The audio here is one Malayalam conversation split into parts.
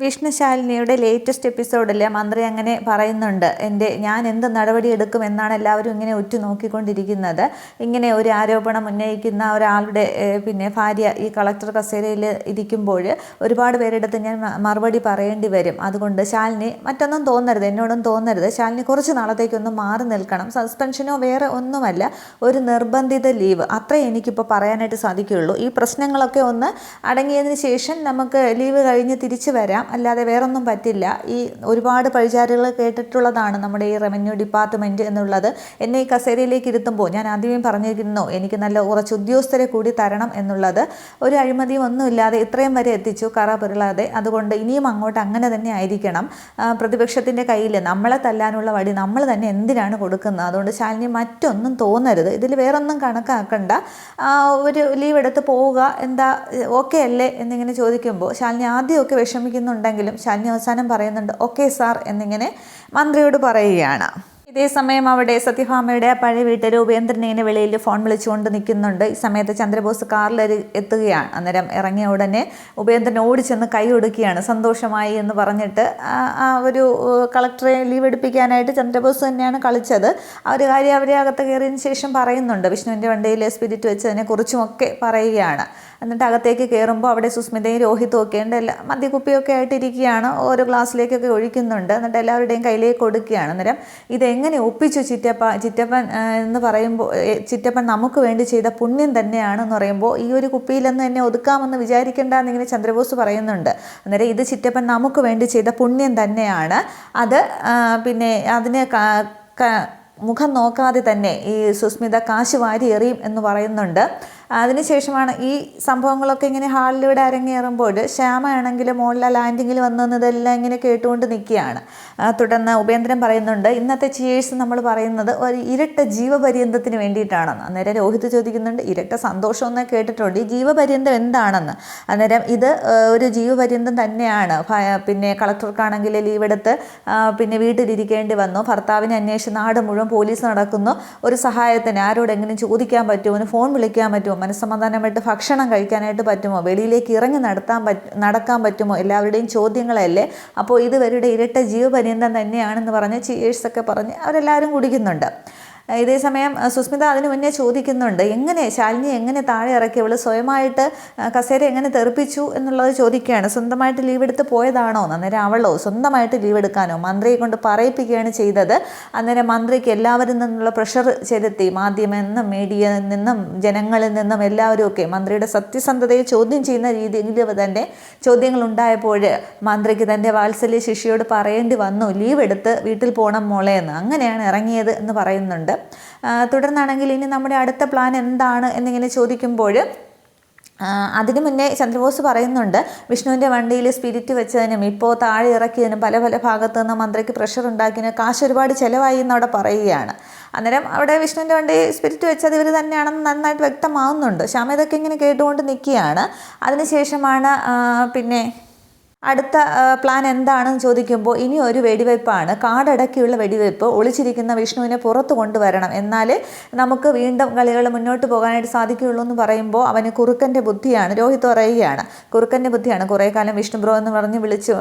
വിഷ്ണുശാലിനിയുടെ ലേറ്റസ്റ്റ് എപ്പിസോഡിൽ മന്ത്രി അങ്ങനെ പറയുന്നുണ്ട്, ഞാൻ എന്ത് നടപടി എടുക്കും എന്നാണ് എല്ലാവരും ഇങ്ങനെ ഉറ്റുനോക്കിക്കൊണ്ടിരിക്കുന്നത്. ഇങ്ങനെ ഒരു ആരോപണം ഉന്നയിക്കുന്ന ഒരാളുടെ ഭാര്യ ഈ കളക്ടർ കസേരയിൽ ഇരിക്കുമ്പോൾ ഒരുപാട് പേരെടുത്ത് ഞാൻ മറുപടി പറയേണ്ടി വരും. അതുകൊണ്ട് ശാലിനി മറ്റൊന്നും തോന്നരുത്, എന്നോടും തോന്നരുത്. ശാലിനി കുറച്ച് നാളത്തേക്കൊന്ന് മാറി നിൽക്കണം. സസ്പെൻഷനോ വേറെ ഒന്നുമല്ല, ഒരു നിർബന്ധിത ലീവ്, അത്രേ എനിക്കിപ്പോൾ പറയാനായിട്ട് സാധിക്കുകയുള്ളൂ. ഈ പ്രശ്നങ്ങളൊക്കെ ഒന്ന് അടങ്ങിയതിന് ശേഷം നമുക്ക് ലീവ് കഴിഞ്ഞ് തിരിച്ചു വരാം, അല്ലാതെ വേറൊന്നും പറ്റില്ല. ഈ ഒരുപാട് പഴിചാരുകൾ കേട്ടിട്ടുള്ളതാണ് നമ്മുടെ ഈ റവന്യൂ ഡിപ്പാർട്ട്മെൻറ്റ് എന്നുള്ളത്. എന്നെ ഈ കസേരയിലേക്ക് ഇരുത്തുമ്പോൾ ഞാൻ ആദ്യമേ പറഞ്ഞിരുന്നു, എനിക്ക് നല്ല കുറച്ച് ഉദ്യോഗസ്ഥരെ കൂടി തരണം എന്നുള്ളത്. ഒരു അഴിമതിയും ഒന്നുമില്ലാതെ ഇത്രയും വരെ എത്തിച്ചു, കറ പുരളാതെ. അതുകൊണ്ട് ഇനിയും അങ്ങോട്ട് അങ്ങനെ തന്നെ ആയിരിക്കണം. പ്രതിപക്ഷത്തിൻ്റെ കയ്യിൽ നമ്മളെ തല്ലാനുള്ള വടി നമ്മൾ തന്നെ എന്തിനാണ് കൊടുക്കുന്നത്? അതുകൊണ്ട് ശാലിനി മറ്റൊന്നും തോന്നരുത്, ഇതിൽ വേറൊന്നും കണക്കാക്കണ്ട. ഒരു ലീവ് എടുത്ത് പോവുക, എന്താ ഓക്കെ അല്ലേ എന്നിങ്ങനെ ചോദിക്കുമ്പോൾ ശാലിനി ആദ്യമൊക്കെ വിഷമിക്കുന്നുണ്ടെങ്കിലും ശാലിനി അവസാനം പറയുന്നുണ്ട് ഓക്കെ സാർ എന്നിങ്ങനെ മന്ത്രിയോട് പറയുകയാണ്. ഇതേ സമയം അവിടെ സത്യഭാമയുടെ പഴയ വീട്ടിൽ ഉപേന്ദ്രൻ ഇങ്ങനെ വെളിയിൽ ഫോൺ വിളിച്ചുകൊണ്ട് നിൽക്കുന്നുണ്ട്. ഈ സമയത്ത് ചന്ദ്രബോസ് കാറിൽ എത്തുകയാണ്. അന്നേരം ഇറങ്ങിയ ഉടനെ ഉപേന്ദ്രൻ ഓടിച്ചെന്ന് കൈ കൊടുക്കുകയാണ്, സന്തോഷമായി എന്ന് പറഞ്ഞിട്ട്. ആ ഒരു കളക്ടറെ ലീവ് എടുപ്പിക്കാനായിട്ട് ചന്ദ്രബോസ് തന്നെയാണ് കളിച്ചത്. ആ ഒരു കാര്യം അവരെ അകത്ത് കയറിയതിന് ശേഷം പറയുന്നുണ്ട്. വിഷ്ണുവിൻ്റെ വണ്ടിയിൽ സ്പിരിറ്റ് വെച്ചതിനെ കുറിച്ചുമൊക്കെ പറയുകയാണ്. എന്നിട്ട് അകത്തേക്ക് കയറുമ്പോൾ അവിടെ സുസ്മിതയും രോഹിത്തും ഒക്കെ ഉണ്ട്. മദ്യക്കുപ്പിയൊക്കെ ആയിട്ടിരിക്കുകയാണ്. ഓരോ ഗ്ലാസ്സിലേക്കൊക്കെ ഒഴിക്കുന്നുണ്ട്. എന്നിട്ട് എല്ലാവരുടെയും കയ്യിലേക്ക് കൊടുക്കുകയാണ്. അന്നേരം ഇതെങ്ങനെ ഒപ്പിച്ചു ചിറ്റപ്പൻ എന്ന് പറയുമ്പോൾ, ചിറ്റപ്പൻ നമുക്ക് വേണ്ടി ചെയ്ത പുണ്യം തന്നെയാണെന്ന് പറയുമ്പോൾ, ഈ ഒരു കുപ്പിയിലെന്ന് എന്നെ ഒതുക്കാമെന്ന് വിചാരിക്കേണ്ട എന്നിങ്ങനെ ചന്ദ്രബോസ് പറയുന്നുണ്ട്. അന്നേരം ഇത് ചിറ്റപ്പൻ നമുക്ക് വേണ്ടി ചെയ്ത പുണ്യം തന്നെയാണ്. അത് അതിനെ മുഖം നോക്കാതെ തന്നെ ഈ സുസ്മിത കാശ് വാരി എറിയും എന്ന് പറയുന്നുണ്ട്. അതിനുശേഷമാണ് ഈ സംഭവങ്ങളൊക്കെ ഇങ്ങനെ ഹാളിലൂടെ അരങ്ങേറുമ്പോൾ ശ്യാമയാണെങ്കിൽ മോളിലെ ലാൻഡിങ്ങിൽ വന്നതെല്ലാം ഇങ്ങനെ കേട്ടുകൊണ്ട് നിൽക്കുകയാണ്. തുടർന്ന് ഉപേന്ദ്രൻ പറയുന്നുണ്ട്, ഇന്നത്തെ ചിയേഴ്സ് നമ്മൾ പറയുന്നത് ഒരു ഇരട്ട ജീവപര്യന്തത്തിന് വേണ്ടിയിട്ടാണെന്ന്. അന്നേരം രോഹിത് ചോദിക്കുന്നുണ്ട്, ഇരട്ട സന്തോഷം എന്ന് കേട്ടിട്ടുണ്ട്, ഈ ജീവപര്യന്തം എന്താണെന്ന്. അന്നേരം ഇത് ഒരു ജീവപര്യന്തം തന്നെയാണ്. കളക്ടർക്കാണെങ്കിൽ ലീവ് എടുത്ത് വീട്ടിലിരിക്കേണ്ടി വന്നു. ഭർത്താവിനെ അന്വേഷിച്ച് നാട് മുഴുവൻ പോലീസ് നടക്കുന്നു. ഒരു സഹായത്തിന് ആരോടെങ്കിലും ചോദിക്കാൻ പറ്റുമോ, ഫോൺ വിളിക്കാൻ പറ്റുമോ, മനസ്സമാധാനമായിട്ട് ഭക്ഷണം കഴിക്കാനായിട്ട് പറ്റുമോ, വെളിയിലേക്ക് ഇറങ്ങി നടക്കാൻ പറ്റുമോ, എല്ലാവരുടെയും ചോദ്യങ്ങളല്ലേ. അപ്പോൾ ഇത് ഇവരുടെ ഇരട്ട ജീവപര്യന്തം തന്നെയാണെന്ന് പറഞ്ഞ് ചിയേഴ്സൊക്കെ പറഞ്ഞ് അവരെല്ലാവരും കുടിക്കുന്നുണ്ട്. ഇതേ സമയം സുസ്മിത അതിനു മുന്നേ ചോദിക്കുന്നുണ്ട്, ശാലിനി എങ്ങനെ താഴെ ഇറക്കി, അവൾ സ്വയമായിട്ട് കസേര എങ്ങനെ തെറിപ്പിച്ചു എന്നുള്ളത് ചോദിക്കുകയാണ്. സ്വന്തമായിട്ട് ലീവ് എടുത്ത് പോയതാണോ? അന്നേരം അവളോ സ്വന്തമായിട്ട് ലീവ് എടുക്കാനോ? മന്ത്രിയെ കൊണ്ട് പറയിപ്പിക്കുകയാണ് ചെയ്തത്. അന്നേരം മന്ത്രിക്ക് എല്ലാവരിൽ നിന്നുള്ള പ്രഷർ ചെലുത്തി, മാധ്യമത്തിൽ നിന്നും മീഡിയയിൽ നിന്നും ജനങ്ങളിൽ നിന്നും എല്ലാവരും ഒക്കെ മന്ത്രിയുടെ സത്യസന്ധതയെ ചോദ്യം ചെയ്യുന്ന രീതിയിൽ തന്നെ ചോദ്യങ്ങൾ ഉണ്ടായപ്പോൾ മന്ത്രിക്ക് തൻ്റെ വാത്സല്യ ശിഷ്യയോട് പറയേണ്ടി വന്നു, ലീവ് എടുത്ത് വീട്ടിൽ പോകണം മോളെ എന്ന്. അങ്ങനെയാണ് ഇറങ്ങിയത് എന്ന് പറയുന്നുണ്ട്. തുടർന്നാണെങ്കിൽ ഇനി നമ്മുടെ അടുത്ത പ്ലാൻ എന്താണ് എന്നിങ്ങനെ ചോദിക്കുമ്പോൾ അതിനു മുന്നേ ചന്ദ്രബോസ് പറയുന്നുണ്ട്, വിഷ്ണുവിൻ്റെ വണ്ടിയിൽ സ്പിരിറ്റ് വെച്ചതിനും ഇപ്പോൾ താഴെ ഇറക്കിയതിനും പല ഭാഗത്തു നിന്ന് മന്ത്രിക്ക് പ്രഷർ ഉണ്ടാക്കിയതിനും കാശ് ഒരുപാട് ചിലവായി എന്ന് അവിടെ പറയുകയാണ്. അന്നേരം അവിടെ വിഷ്ണുവിൻ്റെ വണ്ടി സ്പിരിറ്റ് വെച്ചത് ഇവർ തന്നെയാണെന്ന് നന്നായിട്ട് വ്യക്തമാവുന്നുണ്ട്. ശ്യാമ ഇതൊക്കെ ഇങ്ങനെ കേട്ടുകൊണ്ട് നിൽക്കുകയാണ്. അതിനുശേഷമാണ് അടുത്ത പ്ലാൻ എന്താണെന്ന് ചോദിക്കുമ്പോൾ ഇനി ഒരു വെടിവെപ്പാണ്, കാടടക്കിയുള്ള വെടിവെപ്പ്. ഒളിച്ചിരിക്കുന്ന വിഷ്ണുവിനെ പുറത്തു കൊണ്ടുവരണം, എന്നാലേ നമുക്ക് വീണ്ടും കളികൾ മുന്നോട്ട് പോകാനായിട്ട് സാധിക്കുകയുള്ളൂ എന്ന് പറയുമ്പോൾ അവന് കുറുക്കൻ്റെ ബുദ്ധിയാണ്. രോഹിത് പറയുകയാണ്, കുറുക്കൻ്റെ ബുദ്ധിയാണ്. കുറേ കാലം വിഷ്ണു ബ്രോ എന്ന് പറഞ്ഞ് വിളിച്ച്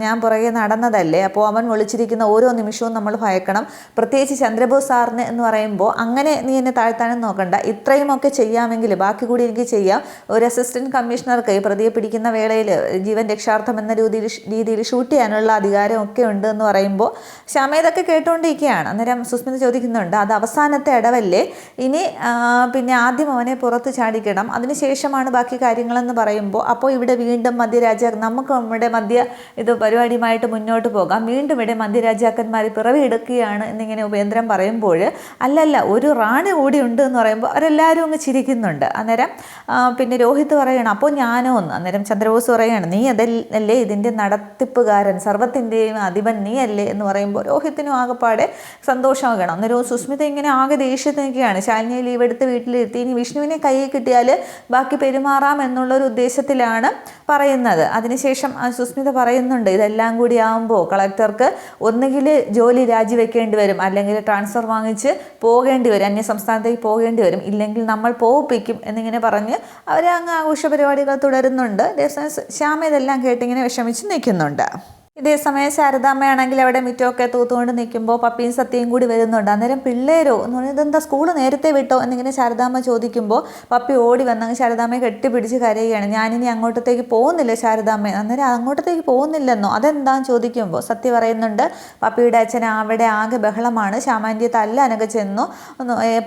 ഞാൻ പുറകെ നടന്നതല്ലേ, അപ്പോൾ അവൻ ഒളിച്ചിരിക്കുന്ന ഓരോ നിമിഷവും നമ്മൾ ഭയക്കണം. പ്രത്യേകിച്ച് ചന്ദ്രബോസ് സാറിന് എന്ന് പറയുമ്പോൾ അങ്ങനെ നീ എന്നെ താഴ്ത്താനും നോക്കണ്ട, ഇത്രയുമൊക്കെ ചെയ്യാമെങ്കിൽ ബാക്കി കൂടി എനിക്ക് ചെയ്യാം. ഒരു അസിസ്റ്റൻറ്റ് കമ്മീഷണർക്ക് ഈ പ്രതിയെ പിടിക്കുന്ന വേളയിൽ ജീവൻ രക്ഷാർത്ഥം എന്ന രീതിയിൽ ഷൂട്ട് ചെയ്യാനുള്ള അധികാരമൊക്കെ ഉണ്ട് എന്ന് പറയുമ്പോൾ ശ്യാമ ഇതൊക്കെ കേട്ടുകൊണ്ടിരിക്കുകയാണ്. അന്നേരം സുസ്മിത ചോദിക്കുന്നുണ്ട്, അത് അവസാനത്തെ ഇടവല്ലേ, ഇനി ആദ്യം അവനെ പുറത്ത് ചാടിക്കണം, അതിനുശേഷമാണ് ബാക്കി കാര്യങ്ങളെന്ന് പറയുമ്പോൾ അപ്പോൾ ഇവിടെ വീണ്ടും നമുക്ക് നമ്മുടെ പരിപാടിയുമായിട്ട് മുന്നോട്ട് പോകാം, വീണ്ടും ഇവിടെ മധ്യരാജാക്കന്മാർ പിറവിയെടുക്കുകയാണ് എന്നിങ്ങനെ ഉപേന്ദ്രൻ പറയുമ്പോൾ അല്ലല്ല ഒരു റാണി കൂടി ഉണ്ട് എന്ന് പറയുമ്പോൾ അവരെല്ലാവരും അങ്ങ് ചിരിക്കുന്നുണ്ട്. അന്നേരം രോഹിത് പറയണം, അപ്പോൾ ഞാനോ എന്ന്. അന്നേരം ചന്ദ്രബോസ് പറയുകയാണ്, നീ അതല്ലേ ഇതിൻ്റെ നടത്തിപ്പുകാരൻ, സർവ്വത്തിൻ്റെയും അധിപൻ നീ അല്ലേ എന്ന് പറയുമ്പോൾ രോഹിത്തിനും ആകെപ്പാടെ സന്തോഷമാകണം. അന്നേരം സുസ്മിത ഇങ്ങനെ ആകെ ദേഷ്യത്തിൽ നിൽക്കുകയാണ്. ശാലിനിയെ ലീവ് എടുത്ത് വീട്ടിലിരുത്തി ഇനി വിഷ്ണുവിനെ കയ്യിൽ കിട്ടിയാൽ ബാക്കി പെരുമാറാം എന്നുള്ളൊരു ഉദ്ദേശത്തിലാണ് പറയുന്നത്. അതിനുശേഷം സുസ്മിത പറയുന്നുണ്ട്, ഇതെല്ലാം കൂടി ആകുമ്പോൾ കളക്ടർക്ക് ഒന്നുകിൽ ജോലി രാജിവെക്കേണ്ടി വരും, അല്ലെങ്കിൽ ട്രാൻസ്ഫർ വാങ്ങിച്ച് പോകേണ്ടി വരും, അന്യ സംസ്ഥാനത്തേക്ക് പോകേണ്ടി വരും, ഇല്ലെങ്കിൽ നമ്മൾ പോവിപ്പിക്കും എന്നിങ്ങനെ പറഞ്ഞ് അവർ അങ്ങ് ആഘോഷ പരിപാടികൾ തുടരുന്നുണ്ട്. ശ്യാമ ഇതെല്ലാം കേട്ടിങ്ങനെ വിഷമിച്ച് നിൽക്കുന്നുണ്ട്. ഇതേ സമയം ശാരദാമ്മയാണെങ്കിൽ അവിടെ മിറ്റമൊക്കെ തൂത്തുകൊണ്ട് നിൽക്കുമ്പോൾ പപ്പിയും സത്യയും കൂടി വരുന്നുണ്ട്. അന്നേരം പിള്ളേരോ എന്ന് പറഞ്ഞാൽ ഇതെന്താ സ്കൂള് നേരത്തെ വിട്ടോ എന്നിങ്ങനെ ശാരദാമ്മ ചോദിക്കുമ്പോൾ പപ്പി ഓടി വന്നങ്ങ് ശാരദാമ്മയെ കെട്ടിപ്പിടിച്ച് കരയുകയാണ്. ഞാനിനി അങ്ങോട്ടത്തേക്ക് പോകുന്നില്ല ശാരദാമ്മ. അന്നേരം അങ്ങോട്ടത്തേക്ക് പോകുന്നില്ലെന്നോ, അതെന്താന്ന് ചോദിക്കുമ്പോൾ സത്യ പറയുന്നുണ്ട് പപ്പിയുടെ അച്ഛൻ അവിടെ ആകെ ബഹളമാണ്, ശ്യാമാൻ്റെ തല്ലാനൊക്കെ ചെന്നു,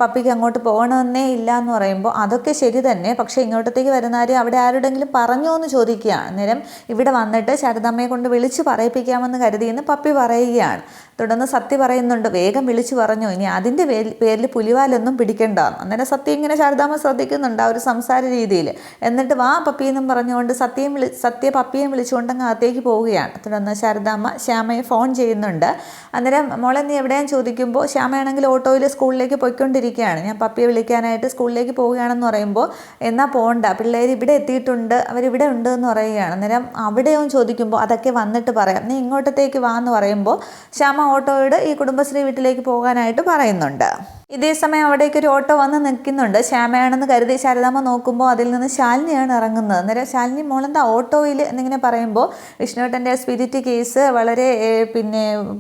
പപ്പിക്ക് അങ്ങോട്ട് പോകണമെന്നേ ഇല്ല എന്ന് പറയുമ്പോൾ അതൊക്കെ ശരി തന്നെ, പക്ഷേ ഇങ്ങോട്ടത്തേക്ക് വരുന്നവർ അവിടെ ആരുടെങ്കിലും പറഞ്ഞോ എന്ന് ചോദിക്കുകയാണ്. അന്നേരം ഇവിടെ വന്നിട്ട് ശാരദാമ്മയെ കൊണ്ട് വിളിച്ച് പറയിപ്പിക്കാമെന്ന് കരുതിയെന്ന് പപ്പി പറയുകയാണ്. തുടർന്ന് സത്യ പറയുന്നുണ്ട് വേഗം വിളിച്ചു പറഞ്ഞു, ഇനി അതിൻ്റെ പേരിൽ പുലിവാലൊന്നും പിടിക്കണ്ടെന്ന്. അന്നേരം സത്യ ഇങ്ങനെ ശാരദാമ്മ ശ്രദ്ധിക്കുന്നുണ്ട് ആ ഒരു സംസാര രീതിയിൽ. എന്നിട്ട് വാ പപ്പി എന്നും പറഞ്ഞുകൊണ്ട് സത്യ പപ്പിയെ വിളിച്ചുകൊണ്ടങ്ങ് അകത്തേക്ക് പോവുകയാണ്. തുടർന്ന് ശാരദാമ്മ ശ്യാമയെ ഫോൺ ചെയ്യുന്നുണ്ട്. അന്നേരം മോളെ നീ എവിടെയാണെന്ന് ചോദിക്കുമ്പോൾ ശ്യാമയാണെങ്കിൽ ഓട്ടോയിൽ സ്കൂളിലേക്ക് പോയിക്കൊണ്ടിരിക്കുകയാണ്. ഞാൻ പപ്പിയെ വിളിക്കാനായിട്ട് സ്കൂളിലേക്ക് പോവുകയാണെന്ന് പറയുമ്പോൾ എന്നാൽ പോകണ്ട, പിള്ളേർ ഇവിടെ എത്തിയിട്ടുണ്ട്, അവരിവിടെ ഉണ്ട് എന്ന് പറയുകയാണ്. അന്നേരം അവിടെയോ ചോദിക്കുമ്പോൾ അതൊക്കെ വന്നിട്ട് പറയാം, നീ ഇങ്ങോട്ടത്തേക്ക് വാ എന്ന് പറയുമ്പോൾ ശ്യാമ ഓട്ടോയോട് ഈ കുടുംബശ്രീ വീട്ടിലേക്ക് പോകാനായിട്ട് പറയുന്നുണ്ട്. ഇതേ സമയം അവിടേക്ക് ഒരു ഓട്ടോ വന്ന് നിൽക്കുന്നുണ്ട്. ശ്യാമയാണെന്ന് കരുതി ശാരദാമ്മ നോക്കുമ്പോൾ അതിൽ നിന്ന് ശാലിനിയാണ് ഇറങ്ങുന്നത്. അന്നേരം ശാലിനി മോളെന്താ ഓട്ടോയിൽ എന്നിങ്ങനെ പറയുമ്പോൾ വിഷ്ണുവേട്ടൻ്റെ സ്പിരിറ്റ് കേസ് വളരെ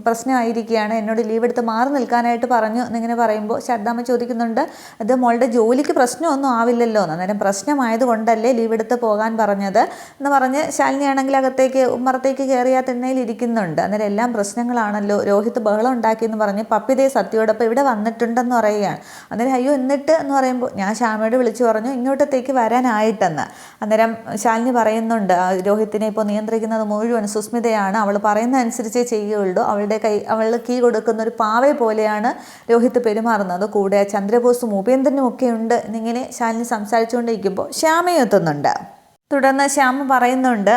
പ്രശ്നമായിരിക്കുകയാണ്, എന്നോട് ലീവ് എടുത്ത് മാറി നിൽക്കാനായിട്ട് പറഞ്ഞു എന്നിങ്ങനെ പറയുമ്പോൾ ശാരദാമ്മ ചോദിക്കുന്നുണ്ട് അത് മോളുടെ ജോലിക്ക് പ്രശ്നമൊന്നും ആവില്ലല്ലോ എന്ന്. അന്നേരം പ്രശ്നമായതുകൊണ്ടല്ലേ ലീവ് എടുത്ത് പോകാൻ പറഞ്ഞത് എന്ന് പറഞ്ഞ് ശാലിനിയാണെങ്കിൽ അകത്തേക്ക് ഉമ്മറത്തേക്ക് കയറിയ തിണ്ണയിൽ ഇരിക്കുന്നുണ്ട്. അന്നേരം എല്ലാം പ്രശ്നങ്ങളാണല്ലോ, രോഹിത് ബഹളം ഉണ്ടാക്കിയെന്ന് പറഞ്ഞ് പപ്പിതേ സത്യോടൊപ്പം ഇവിടെ വന്നിട്ടുണ്ടെന്ന് പറയുകയാണ്. അന്നേരം അയ്യോ എന്നിട്ട് എന്ന് പറയുമ്പോൾ ഞാൻ ശ്യാമയോട് വിളിച്ചു പറഞ്ഞു ഇങ്ങോട്ടത്തേക്ക് വരാനായിട്ടെന്ന്. അന്നേരം ശാലിനി പറയുന്നുണ്ട് രോഹിത്തിനെ ഇപ്പോൾ നിയന്ത്രിക്കുന്നത് മുഴുവൻ സുസ്മിതയാണ്, അവൾ പറയുന്ന അനുസരിച്ചേ ചെയ്യുകയുള്ളൂ, അവൾ കീ കൊടുക്കുന്ന ഒരു പാവയെ പോലെയാണ് രോഹിത്ത് പെരുമാറുന്നത്, കൂടെ ചന്ദ്രബോസും ഉപേന്ദ്രനും ഒക്കെ ഉണ്ട് എന്നിങ്ങനെ ശാലിനി സംസാരിച്ചുകൊണ്ടിരിക്കുമ്പോൾ ശ്യാമയും എത്തുന്നുണ്ട്. തുടർന്ന് ശ്യാമ പറയുന്നുണ്ട്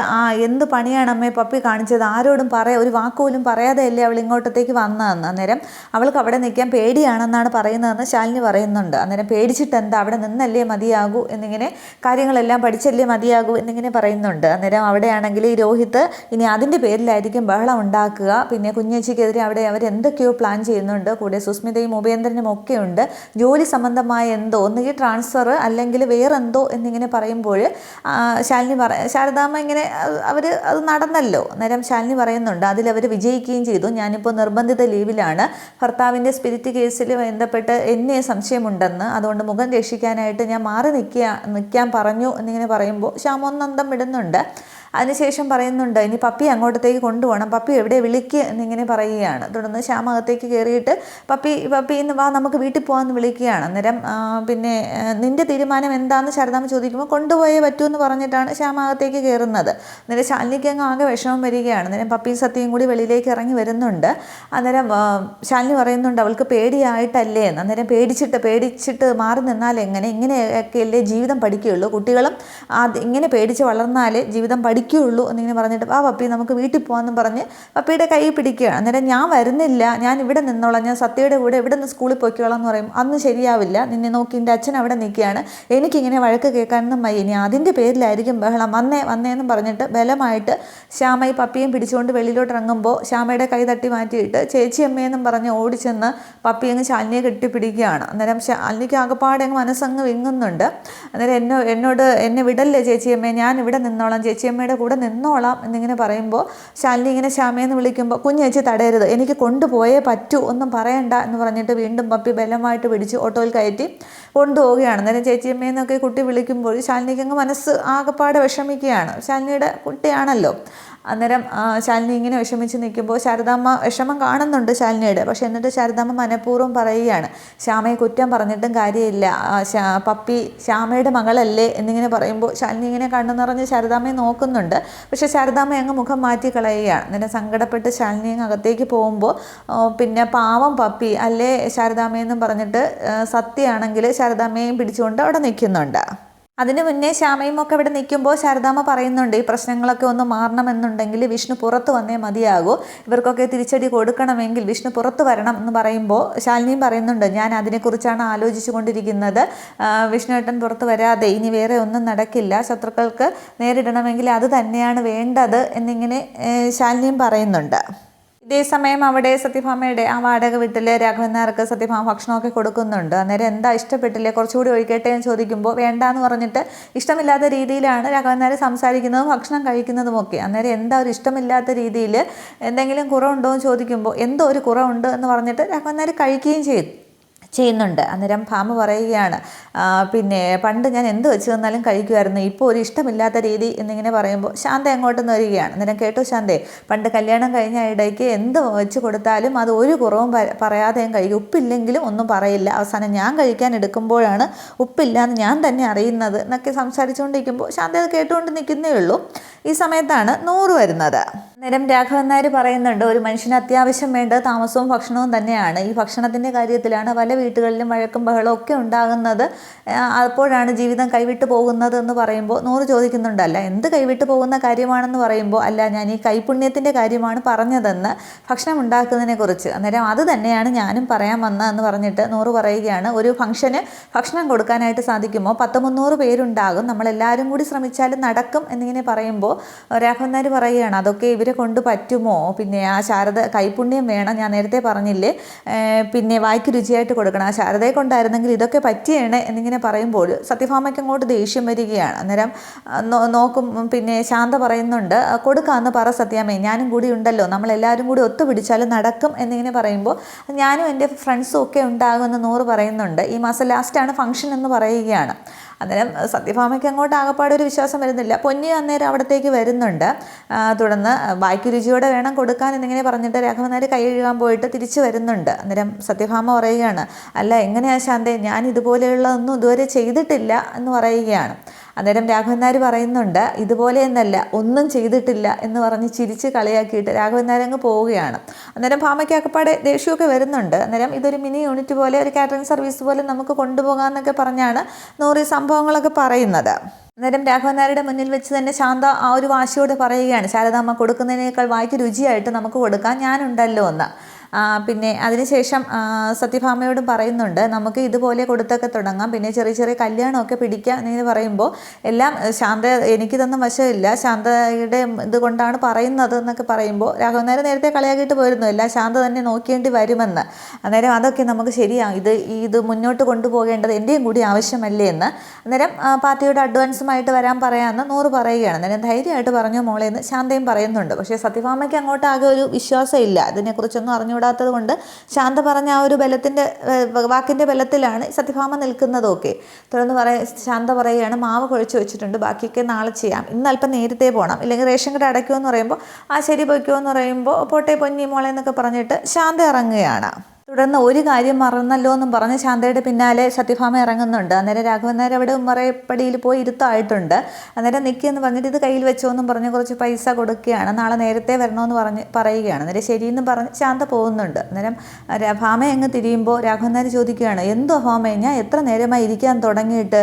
എന്ത് പണിയാണ് അമ്മേ പപ്പി കാണിച്ചത്, ആരോടും ഒരു വാക്കുപോലും പറയാതെയല്ലേ അവൾ ഇങ്ങോട്ടത്തേക്ക് വന്നതെന്ന്. അന്നേരം അവൾക്ക് അവിടെ നിൽക്കാൻ പേടിയാണെന്നാണ് പറയുന്നതെന്ന് ശാലിനി പറയുന്നുണ്ട്. അന്നേരം പേടിച്ചിട്ട് എന്താ, അവിടെ നിന്നല്ലേ മതിയാകൂ എന്നിങ്ങനെ, കാര്യങ്ങളെല്ലാം പഠിച്ചല്ലേ മതിയാകൂ എന്നിങ്ങനെ പറയുന്നുണ്ട്. അന്നേരം അവിടെയാണെങ്കിൽ ഈ രോഹിത്ത് ഇനി അതിൻ്റെ പേരിലായിരിക്കും ബഹളം ഉണ്ടാക്കുക, പിന്നെ കുഞ്ഞേച്ചിക്കെതിരെ അവിടെ അവരെന്തൊക്കെയോ പ്ലാൻ ചെയ്യുന്നുണ്ട്, കൂടെ സുസ്മിതയും ഉപേന്ദ്രനും ഒക്കെ ഉണ്ട്, ജോലി സംബന്ധമായ എന്തോ ഒന്നുകിൽ ട്രാൻസ്ഫർ അല്ലെങ്കിൽ വേറെന്തോ എന്നിങ്ങനെ പറയുമ്പോൾ ശാരദാമ്മ ഇങ്ങനെ അത് നടന്നല്ലോ. അന്നേരം ശാലിനി പറയുന്നുണ്ട് അതിലവർ വിജയിക്കുകയും ചെയ്തു, ഞാനിപ്പോൾ നിർബന്ധിത ലീവിലാണ്, ഭർത്താവിൻ്റെ സ്പിരിറ്റ് കേസിൽ ബന്ധപ്പെട്ട് എന്നെ സംശയമുണ്ടെന്ന്, അതുകൊണ്ട് മുഖം രക്ഷിക്കാനായിട്ട് ഞാൻ മാറി നിൽക്കാൻ പറഞ്ഞു എന്നിങ്ങനെ പറയുമ്പോൾ ശ്യാമ ഒന്നന്തം വിടുന്നുണ്ട്. അതിനുശേഷം പറയുന്നുണ്ട് ഇനി പപ്പി അങ്ങോട്ടത്തേക്ക് കൊണ്ടുപോകണം, പപ്പി എവിടെ വിളിക്കുക എന്നിങ്ങനെ പറയുകയാണ്. തുടർന്ന് ശ്യാമ അകത്തേക്ക് കയറിയിട്ട് പപ്പി ഇന്ന് വാ നമുക്ക് വീട്ടിൽ പോകാമെന്ന് വിളിക്കുകയാണ്. അന്നേരം പിന്നെ നിൻ്റെ തീരുമാനം എന്താണെന്ന് ശാരദാമ്മ ചോദിക്കുമ്പോൾ കൊണ്ടുപോയേ പറ്റൂ എന്ന് പറഞ്ഞിട്ടാണ് ശ്യാമ അകത്തേക്ക് കയറുന്നത്. അന്നേരം ശാലിനിക്ക് അങ്ങ് ആകെ വിഷമം വരികയാണ്. അന്നേരം പപ്പിയും സത്യയും കൂടി വെളിയിലേക്ക് ഇറങ്ങി വരുന്നുണ്ട്. അന്നേരം ശാലിനി പറയുന്നുണ്ട് അവൾക്ക് പേടിയായിട്ടല്ലേ എന്ന്. അന്നേരം പേടിച്ചിട്ട് മാറി നിന്നാൽ ഇങ്ങനെയൊക്കെയല്ലേ ജീവിതം പഠിക്കുകയുള്ളൂ, കുട്ടികളും ഇങ്ങനെ പേടിച്ച് വളർന്നാലേ ജീവിതം പഠിക്കുകയുള്ളൂ എന്നിങ്ങനെ പറഞ്ഞിട്ട് പപ്പി നമുക്ക് വീട്ടിൽ പോകാമെന്നും പറഞ്ഞ് പപ്പിയുടെ കൈ പിടിക്കുകയാണ്. അന്നേരം ഞാൻ വരുന്നില്ല, ഞാൻ ഇവിടെ നിന്നോളാം, ഞാൻ സത്യയുടെ കൂടെ ഇവിടെ നിന്ന് സ്കൂളിൽ പോയിക്കോളാം എന്ന് പറയും. അന്ന് ശരിയാവില്ല, നിന്നെ നോക്കി എൻ്റെ അച്ഛൻ അവിടെ നിൽക്കുകയാണ്, എനിക്കിങ്ങനെ വഴക്ക് കേൾക്കാനൊന്നും വയ്യ, ഇനി അതിൻ്റെ പേരിലായിരിക്കും ബഹളം, വന്നേന്നും പറഞ്ഞിട്ട് ബലമായിട്ട് ശ്യാമ ഈ പപ്പിയും പിടിച്ചുകൊണ്ട് വെളിയിലോട്ട് ഇറങ്ങുമ്പോൾ ശ്യാമയുടെ കൈ തട്ടി മാറ്റിയിട്ട് ചേച്ചിയമ്മയെന്നും പറഞ്ഞ് ഓടിച്ചെന്ന് പപ്പി അങ്ങ് ശാലിനിയെ കെട്ടിപ്പിടിക്കുകയാണ്. അന്നേരം ശാലിനിക്ക് ആകെപ്പാടെ അങ്ങ് മനസ്സങ്ങ് വിങ്ങുന്നുണ്ട്. അന്നേരം എന്നെ വിടല്ലേ ചേച്ചിയമ്മയെ, ഞാൻ ഇവിടെ നിന്നോളാം, ചേച്ചിയമ്മയുടെ കൂടെ നിന്നോളാം എന്നിങ്ങനെ പറയുമ്പോൾ ശാലിനി ഇങ്ങനെ ശ്യാമയെന്ന് വിളിക്കുമ്പോൾ കുഞ്ഞേച്ചി തടയരുത്, എനിക്ക് കൊണ്ടുപോയേ പറ്റൂ, ഒന്നും പറയണ്ട എന്ന് പറഞ്ഞിട്ട് വീണ്ടും പപ്പി ബലമായിട്ട് പിടിച്ച് ഓട്ടോയിൽ കയറ്റി കൊണ്ടുപോവുകയാണ്. അന്നേരം ചേച്ചിയമ്മയെന്നൊക്കെ കുട്ടി വിളിക്കുമ്പോൾ ശാലിനിക്ക് അങ്ങ് മനസ്സ് ആകെപ്പാടെ വിഷമിക്കുകയാണ്, ശാലിനിയുടെ കുട്ടിയാണല്ലോ. അന്നേരം ശാലിനി ഇങ്ങനെ വിഷമിച്ച് നിൽക്കുമ്പോൾ ശാരദാമ്മ വിഷമം കാണുന്നുണ്ട് ശാലിനിയുടെ. പക്ഷെ എന്നിട്ട് ശാരദാമ്മ മനഃപൂർവ്വം പറയുകയാണ് ശ്യാമയെ കുറ്റം പറഞ്ഞിട്ടും കാര്യമില്ല, പപ്പി ശ്യാമയുടെ മകളല്ലേ എന്നിങ്ങനെ പറയുമ്പോൾ ശാലിനി ഇങ്ങനെ കണ്ണു നിറഞ്ഞ് ശാരദാമ്മയെ നോക്കുന്നുണ്ട്. പക്ഷെ ശാരദാമ്മ അങ്ങ് മുഖം മാറ്റി കളയുകയാണ്. അന്നേരം സങ്കടപ്പെട്ട് ശാലിനി അങ്ങ് അകത്തേക്ക് പോകുമ്പോൾ പിന്നെ പാവം പപ്പി അല്ലേ ശാരദാമ്മയെന്നും പറഞ്ഞിട്ട് സത്യമാണെങ്കിൽ ശാരദാമ്മയെയും പിടിച്ചുകൊണ്ട് അവിടെ നിൽക്കുന്നുണ്ട്. അതിന് മുന്നേ ശ്യാമയും ഒക്കെ ഇവിടെ നിൽക്കുമ്പോൾ ശാരദാമ്മ പറയുന്നുണ്ട് ഈ പ്രശ്നങ്ങളൊക്കെ ഒന്ന് മാറണമെന്നുണ്ടെങ്കിൽ വിഷ്ണു പുറത്ത് വന്നേ മതിയാകൂ, ഇവർക്കൊക്കെ തിരിച്ചടി കൊടുക്കണമെങ്കിൽ വിഷ്ണു പുറത്ത് വരണം എന്ന് പറയുമ്പോൾ ശാലിനിയും പറയുന്നുണ്ട് ഞാൻ അതിനെക്കുറിച്ചാണ് ആലോചിച്ചു കൊണ്ടിരിക്കുന്നത്, വിഷ്ണുവേട്ടൻ പുറത്ത് വരാതെ ഇനി വേറെ ഒന്നും നടക്കില്ല, ശത്രുക്കൾക്ക് നേരിടണമെങ്കിൽ അത് തന്നെയാണ് വേണ്ടത് എന്നിങ്ങനെ ശാലിനിയും പറയുന്നുണ്ട്. ഇതേ സമയം അവിടെ സത്യഭാമയുടെ ആ വാടക വീട്ടിൽ രാഘവൻ നായർക്ക് സത്യഭാമ ഭക്ഷണമൊക്കെ കൊടുക്കുന്നുണ്ട്. അന്നേരം എന്താ ഇഷ്ടപ്പെട്ടില്ലേ, കുറച്ചുകൂടി ഒഴിക്കട്ടെ എന്ന് ചോദിക്കുമ്പോൾ വേണ്ടാന്ന് പറഞ്ഞിട്ട് ഇഷ്ടമില്ലാത്ത രീതിയിലാണ് രാഘവൻ നായർ സംസാരിക്കുന്നതും ഭക്ഷണം കഴിക്കുന്നതുമൊക്കെ. അന്നേരം എന്താ ഒരു ഇഷ്ടമില്ലാത്ത രീതിയിൽ എന്തെങ്കിലും കുറവുണ്ടോ എന്ന് ചോദിക്കുമ്പോൾ എന്തോ ഒരു കുറവുണ്ട് എന്ന് പറഞ്ഞിട്ട് രാഘവൻ നായർ കഴിക്കുകയും ചെയ്യുന്നുണ്ട്. അന്നേരം ഭാമ പറയുകയാണ്, പിന്നെ പണ്ട് ഞാൻ എന്ത് വെച്ച് തന്നാലും കഴിക്കുമായിരുന്നു, ഇപ്പോൾ ഒരു ഇഷ്ടമില്ലാത്ത രീതി എന്നിങ്ങനെ പറയുമ്പോൾ ശാന്ത എങ്ങോട്ടെന്ന് വരികയാണ്. അന്നേരം കേട്ടോ ശാന്തേ, പണ്ട് കല്യാണം കഴിഞ്ഞ ഇടയ്ക്ക് എന്ത് വെച്ച് കൊടുത്താലും അത് ഒരു കുറവും പറയാതെ ഞാൻ കഴിക്കും, ഉപ്പില്ലെങ്കിലും ഒന്നും പറയില്ല, അവസാനം ഞാൻ കഴിക്കാൻ എടുക്കുമ്പോഴാണ് ഉപ്പില്ലാന്ന് ഞാൻ തന്നെ അറിയുന്നത് എന്നൊക്കെ സംസാരിച്ചുകൊണ്ടിരിക്കുമ്പോൾ ശാന്ത അത് കേട്ടുകൊണ്ട് നിൽക്കുന്നേ ഉള്ളൂ. ഈ സമയത്താണ് നൂറ് വരുന്നത്. അന്നേരം രാഘവൻ നായർ പറയുന്നുണ്ട്, ഒരു മനുഷ്യന് അത്യാവശ്യം വേണ്ടത് താമസവും ഭക്ഷണവും തന്നെയാണ്. ഈ ഭക്ഷണത്തിൻ്റെ കാര്യത്തിലാണ് പല വീട്ടുകളിലും വഴക്കും ബഹളവും ഒക്കെ ഉണ്ടാകുന്നത്, അപ്പോഴാണ് ജീവിതം കൈവിട്ട് പോകുന്നത് എന്ന് പറയുമ്പോൾ നൂറ് ചോദിക്കുന്നുണ്ടല്ല എന്ത് കൈവിട്ട് പോകുന്ന കാര്യമാണെന്ന് പറയുമ്പോൾ അല്ല, ഞാൻ ഈ കൈപുണ്യത്തിൻ്റെ കാര്യമാണ് പറഞ്ഞതെന്ന്, ഭക്ഷണം ഉണ്ടാക്കുന്നതിനെ കുറിച്ച്. അന്നേരം അത് തന്നെയാണ് ഞാനും പറയാൻ വന്നതെന്ന് പറഞ്ഞിട്ട് നൂറ് പറയുകയാണ്, ഒരു ഫംഗ്ഷന് ഭക്ഷണം കൊടുക്കാനായിട്ട് സാധിക്കുമോ, 100-300 പേരുണ്ടാകും, നമ്മളെല്ലാവരും കൂടി ശ്രമിച്ചാലും നടക്കും എന്നിങ്ങനെ പറയുമ്പോൾ രാഘവൻ നായർ പറയുകയാണ്, അതൊക്കെ ഇവരെ കൊണ്ട് പറ്റുമോ, പിന്നെ ആ ശാരദ കൈപുണ്യം വേണം, ഞാൻ നേരത്തെ പറഞ്ഞില്ലേ, പിന്നെ വായ്ക്ക് രുചിയായിട്ട് കൊടുക്കണം, ആ ശാരദയെ കൊണ്ടായിരുന്നെങ്കിൽ ഇതൊക്കെ പറ്റിയാണ് എന്നിങ്ങനെ പറയുമ്പോൾ സത്യഭാമയ്ക്ക് അങ്ങോട്ട് ദേഷ്യം വരികയാണ്. അന്നേരം നോക്കും, പിന്നെ ശാന്ത പറയുന്നുണ്ട്, കൊടുക്കാമെന്ന് പറ സത്യാമ്മേ, ഞാനും കൂടി ഉണ്ടല്ലോ, നമ്മളെല്ലാവരും കൂടി ഒത്തുപിടിച്ചാലും നടക്കും എന്നിങ്ങനെ പറയുമ്പോൾ ഞാനും എൻ്റെ ഫ്രണ്ട്സും ഒക്കെ ഉണ്ടാകുമെന്ന് നൂറ് പറയുന്നുണ്ട്. ഈ മാസം ലാസ്റ്റാണ് ഫംഗ്ഷൻ എന്ന് പറയുകയാണ്. അന്നേരം സത്യഭാമയ്ക്ക് അങ്ങോട്ട് ആകപ്പാടൊരു വിശ്വാസം വരുന്നില്ല. പൊന്നി അന്നേരം അവിടത്തേക്ക് വരുന്നുണ്ട്. തുടർന്ന് ബാക്കി രുചിയോടെ വേണം കൊടുക്കാൻ എന്നിങ്ങനെ പറഞ്ഞിട്ട് രാഘവൻ നായർ കൈ കഴുകാൻ പോയിട്ട് തിരിച്ചു വരുന്നുണ്ട്. അന്നേരം സത്യഭാമ പറയുകയാണ്, അല്ല എങ്ങനെയാ ശാന്തേ, ഞാൻ ഇതുപോലെയുള്ളതൊന്നും ഇതുവരെ ചെയ്തിട്ടില്ല എന്ന് പറയുകയാണ്. അന്നേരം രാഘവൻ നായർ പറയുന്നുണ്ട്, ഇതുപോലെ എന്നല്ല, ഒന്നും ചെയ്തിട്ടില്ല എന്ന് പറഞ്ഞ് ചിരിച്ച് കളിയാക്കിയിട്ട് രാഘവൻ നായർ അങ്ങ് പോവുകയാണ്. അന്നേരം ഭാമയ്ക്ക് അക്കപ്പാടെ ദേഷ്യമൊക്കെ വരുന്നുണ്ട്. അന്നേരം ഇതൊരു മിനി യൂണിറ്റ് പോലെ, ഒരു കാറ്ററിംഗ് സർവീസ് പോലെ നമുക്ക് കൊണ്ടുപോകാമെന്നൊക്കെ പറഞ്ഞാണ് നൂറ് സംഭവങ്ങളൊക്കെ പറയുന്നത്. അന്നേരം രാഘവൻ നായരുടെ മുന്നിൽ വെച്ച് തന്നെ ശാന്ത ആ ഒരു വാശിയോടെ പറയുകയാണ്, ശാരദാമ്മ കൊടുക്കുന്നതിനേക്കാൾ വായ്ക്ക് രുചിയായിട്ട് നമുക്ക് കൊടുക്കാൻ ഞാനുണ്ടല്ലോ എന്ന്. പിന്നെ അതിനുശേഷം സത്യഭാമയോടും പറയുന്നുണ്ട്, നമുക്ക് ഇതുപോലെ കൊടുത്തൊക്കെ തുടങ്ങാം, പിന്നെ ചെറിയ ചെറിയ കല്യാണമൊക്കെ പിടിക്കാം എന്നിങ്ങനെ പറയുമ്പോൾ എല്ലാം ശാന്ത എനിക്കിതൊന്നും വശമില്ല, ശാന്തയുടെ ഇതുകൊണ്ടാണ് പറയുന്നത് എന്നൊക്കെ പറയുമ്പോൾ രാഘവൻ നായർ നേരത്തെ കളിയാക്കിയിട്ട് പോയിരുന്നു, എല്ലാം ശാന്ത തന്നെ നോക്കേണ്ടി വരുമെന്ന്. അന്നേരം അതൊക്കെ നമുക്ക് ശരിയാകും, ഇത് മുന്നോട്ട് കൊണ്ടുപോകേണ്ടത് എൻ്റെയും കൂടി ആവശ്യമല്ലേ എന്ന്. അന്നേരം പാർട്ടിയുടെ അഡ്വാൻസുമായിട്ട് വരാൻ പറയാമെന്ന് നൂറ് പറയുകയാണ്. അന്നേരം ധൈര്യമായിട്ട് പറഞ്ഞു മോളെ എന്ന് ശാന്തയും പറയുന്നുണ്ട്. പക്ഷേ സത്യഭാമയ്ക്ക് അങ്ങോട്ട് ആകെ ഒരു വിശ്വാസമില്ല, ഇതിനെക്കുറിച്ചൊന്നും അറിഞ്ഞുകൂടാത്തത് കൊണ്ട് ശാന്ത പറഞ്ഞ ആ ഒരു വാക്കിൻ്റെ ബലത്തിലാണ് സത്യഭാമ നിൽക്കുന്നതൊക്കെ. തുടർന്ന് ശാന്ത പറയുകയാണ്, മാവ് കുഴച്ച് വെച്ചിട്ടുണ്ട്, ബാക്കിയൊക്കെ നാളെ ചെയ്യാം, ഇന്ന് അല്പം നേരത്തെ പോകണം, ഇല്ലെങ്കിൽ റേഷൻ കട അടയ്ക്കുമോ എന്ന് പറയുമ്പോൾ ആ ശരി പൊയ്ക്കുമോ എന്ന് പറയുമ്പോൾ പോട്ടെ പൊന്നി മോളെ എന്നൊക്കെ പറഞ്ഞിട്ട് ശാന്ത ഇറങ്ങുകയാണ്. തുടർന്ന് ഒരു കാര്യം മറന്നല്ലോ എന്നും പറഞ്ഞ് ശാന്തയുടെ പിന്നാലെ സത്യഭാമ ഇറങ്ങുന്നുണ്ട്. അന്നേരം രാഘവൻ നായർ അവിടെ ഉമ്മറപ്പടിയിൽ പോയി ഇരുത്തായിട്ടുണ്ട്. അന്നേരം നിൽക്കിയെന്ന് പറഞ്ഞിട്ട് ഇത് കയ്യിൽ വെച്ചോ എന്നും പറഞ്ഞ് കുറച്ച് പൈസ കൊടുക്കുകയാണ്, നാളെ നേരത്തെ വരണമെന്ന് പറയുകയാണ്. അന്നേരം ശരിയെന്ന് പറഞ്ഞ് ശാന്ത പോകുന്നുണ്ട്. അന്നേരം ഭാമ അങ്ങ് തിരിയുമ്പോൾ രാഘവൻ നായർ ചോദിക്കുകയാണ്, എന്തോ ഭാമ, ഞാൻ എത്ര നേരമായി ഇരിക്കാൻ തുടങ്ങിയിട്ട്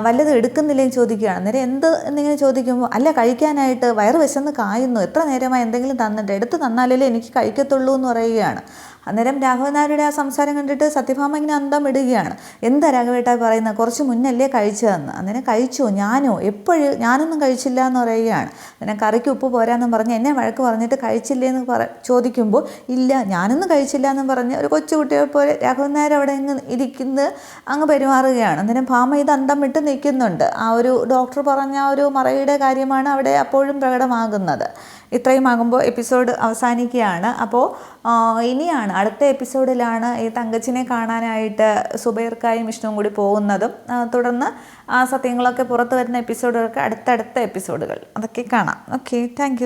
വല്ലതും എടുക്കുന്നില്ലേന്ന് ചോദിക്കുകയാണ്. അന്നേരം എന്ത് എന്നിങ്ങനെ ചോദിക്കുമ്പോൾ അല്ല കഴിക്കാനായിട്ട് വയറ് വിശന്ന് കായുന്നു, എത്ര നേരമായി എന്തെങ്കിലും തന്നിട്ട് എടുത്ത് തന്നാലല്ലേ എനിക്ക് കഴിക്കത്തുള്ളൂ എന്ന് പറയുകയാണ്. അന്നേരം രാഘവൻ നായരുടെ ആ സംസാരം കണ്ടിട്ട് സത്യഭാമ ഇങ്ങനെ അന്തം ഇടുകയാണ്. എന്താ രാഘവേട്ടാ പറയുന്നത്, കുറച്ച് മുന്നല്ലേ കഴിച്ചതെന്ന്. അന്നേരം കഴിച്ചോ, ഞാനോ, എപ്പോഴും ഞാനൊന്നും കഴിച്ചില്ല എന്ന് പറയുകയാണ്. അന്നേരം കറിക്ക് ഉപ്പ് പോരാന്നും പറഞ്ഞ് എന്നെ വഴക്ക് പറഞ്ഞിട്ട് കഴിച്ചില്ലേന്ന് ചോദിക്കുമ്പോൾ ഇല്ല ഞാനൊന്നും കഴിച്ചില്ല എന്നും പറഞ്ഞ് ഒരു കൊച്ചുകുട്ടിയെ പോലെ രാഘവൻ നായർ അവിടെ ഇരിക്കുന്നത് അങ്ങ് പെരുമാറുകയാണ്. അന്നേരം ഭാമ ഇത് അന്തം വിട്ട് നിൽക്കുന്നുണ്ട്. ആ ഒരു ഡോക്ടർ പറഞ്ഞ ആ ഒരു മറയുടെ കാര്യമാണ് അവിടെ അപ്പോഴും പ്രകടമാകുന്നത്. ഇത്രയും ആകുമ്പോൾ എപ്പിസോഡ് അവസാനിക്കുകയാണ്. അപ്പോൾ ഇനിയാണ് അടുത്ത എപ്പിസോഡിലാണ് ഈ തങ്കച്ചിനെ കാണാനായിട്ട് സുബൈർക്കായും വിഷ്ണുവും കൂടി പോകുന്നതും തുടർന്ന് ആ സത്യങ്ങളൊക്കെ പുറത്തു വരുന്ന എപ്പിസോഡുകൾക്ക് അടുത്തടുത്ത എപ്പിസോഡുകൾ അതൊക്കെ കാണാം. Okay, thank